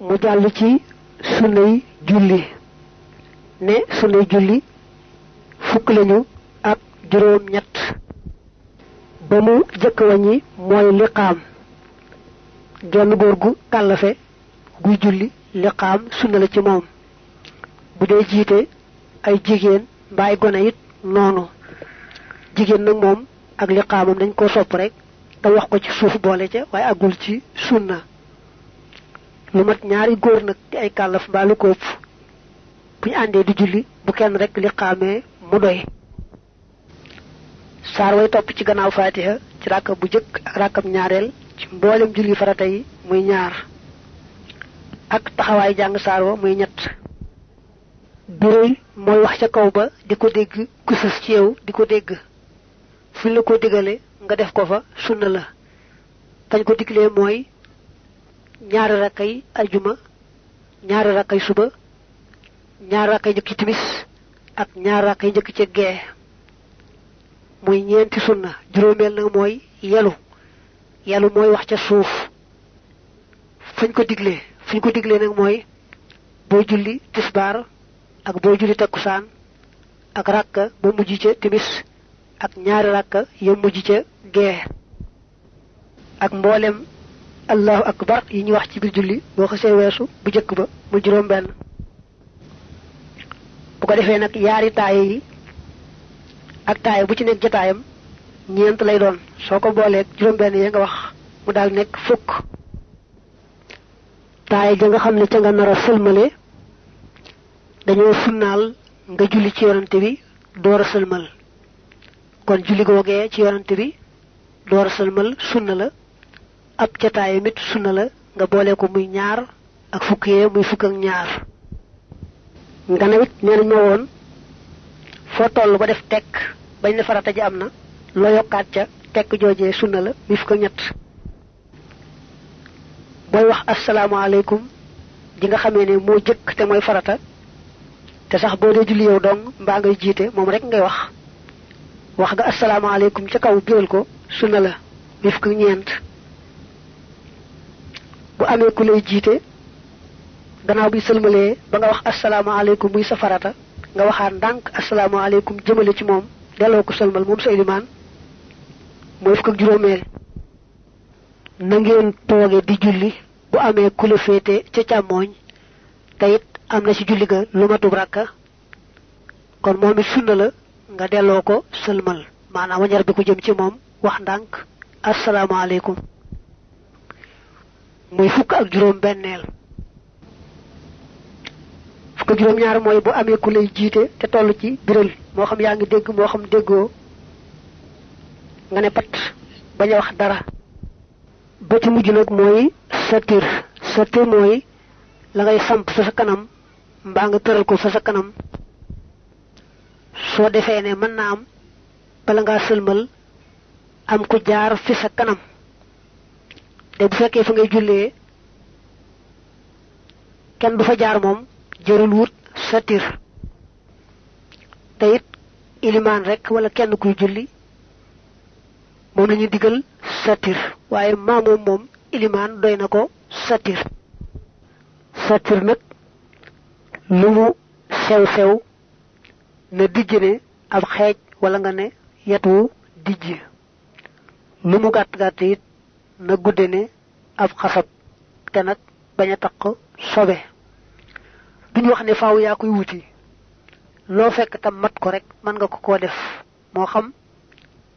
mu jàll ci sunnay julli ne sunnay julli fukk lañu ak juróom ñett ba mu jëkk wàññi mooy liqaam genn góor gu kàllafe guy julli liqaam sunna la ci moom bu dee jiite ay jigéen mbaay gone it noonu jigéen nag moom ak liqaamam dañ ko sopp rek te wax ko ci suuf boole ca waaye àggul ci sunna lu mat ñaari góor nag ci ay kàllaf mbaa lu ko ëpp bu ñu àndee di julli bu kenn rek liqaamee mu doy saar way topp ci gannaaw faatiha ci ràkkab bu jëkk ak ràkkab ñaareel ci mboolem julli farata yi muy ñaar ak taxawaay jàng saar wa muy ñett biral mooy wax ca kaw ba di ko dégg ku sës ci yow di ko dégg fu ñu la ko digale nga def ko fa sunna la fañ ko diglee mooy ñaari rakkay ajuma ñaari rakkay suba ñaari rakkay njëkk ci timis ak ñaari rakkay njëkk ci gee muy ñeenti sunna juróomeel nag mooy yelu mooy wax ca suuf fañ ko diglee nag mooy booy julli tisbaar ak booy julli takkusaan ak rakka ba mujj ca timis ak ñaari rakka ya mujj ca gee ak mboolem allahu akbar yi ñu wax ci biir julli boo xasee weesu bu jëkk ba mu juróom benn bu ko defee nag yaari taaye yi ak taaye bu ci nekk jotaayam ñeent lay doon soo ko booleeg juróom benn ya nga wax mu daal nekk fukk taaye ja nga xam ne ca nga nar a sëlmale dañoo sunnaal nga julli ci yonante bi door a sëlmal kon julli googee ci yonante bi door a sëlmal sunna la ab jataaye mit sunna la nga boole ko muy ñaar ak fukk yee muy fukk ak ñaar nga ne it nee nañ ma woon foo toll ba def tekk bañ ne farata ji am na loo yokkaat ca tekk joojee sunna la muy fukk ak ñett booy wax asalaamaaleykum di nga xamee ne moo jëkk te mooy farata te sax boo dee julli yow dong mbaa ngay jiite moom rek ngay wax nga asalaamaaleykum ca kaw biral ko sunna la muy fukk ak ñeent bu amee ku lay jiite gannaaw bi sëlmalee ba nga wax asalaamaaleykum muy sa farata nga waxaat ndànk asalaamaaleykum jëmale ci moom delloo ko sëlmal moom sa ilimaan mooy fukk ak juróomeel na ngeen tooge di julli bu amee ku la féete ca càmmooñ te it am na ci julli ga lu matub rakka kon moom it sunna la nga delloo ko sëlmal maanaam wañar bi ko jëm ci moom wax ndànk asalaamaaleykum muy fukk ak juróom benneel fukk ak juróom ñaar mooy bu amee ku lay jiite te toll ci biral moo xam yaa ngi dégg moo xam déggoo nga ne pat bañ a wax dara ba ci mujj nag mooy satir mooy la ngay samp fa sa kanam mbaa nga tëral ko fa sa kanam soo defee ne mën na am bala ngaa sëlmal am ku jaar fi sa kanam te bu fekkee fa ngay jullee kenn du fa jaar moom jërul wut satir te it ilimaan rek wala kenn kuy julli moom lañu digal satir waaye maamoom moom ilimaan doy na ko satir nag lu mu sew na dijj ne ab xeej wala nga ne yetu dijj lu mu gàtt it na gudde ne ab xasab te nag bañ a taq sobe duñu wax ne faaw yaa koy wuti loo fekk tam mat ko rek mën nga ko def moo xam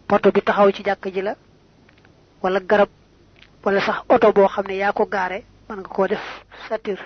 poto bi taxaw ci jàkk ji la wala garab wala sax oto boo xam ne yaa ko gaare mën nga koo def satir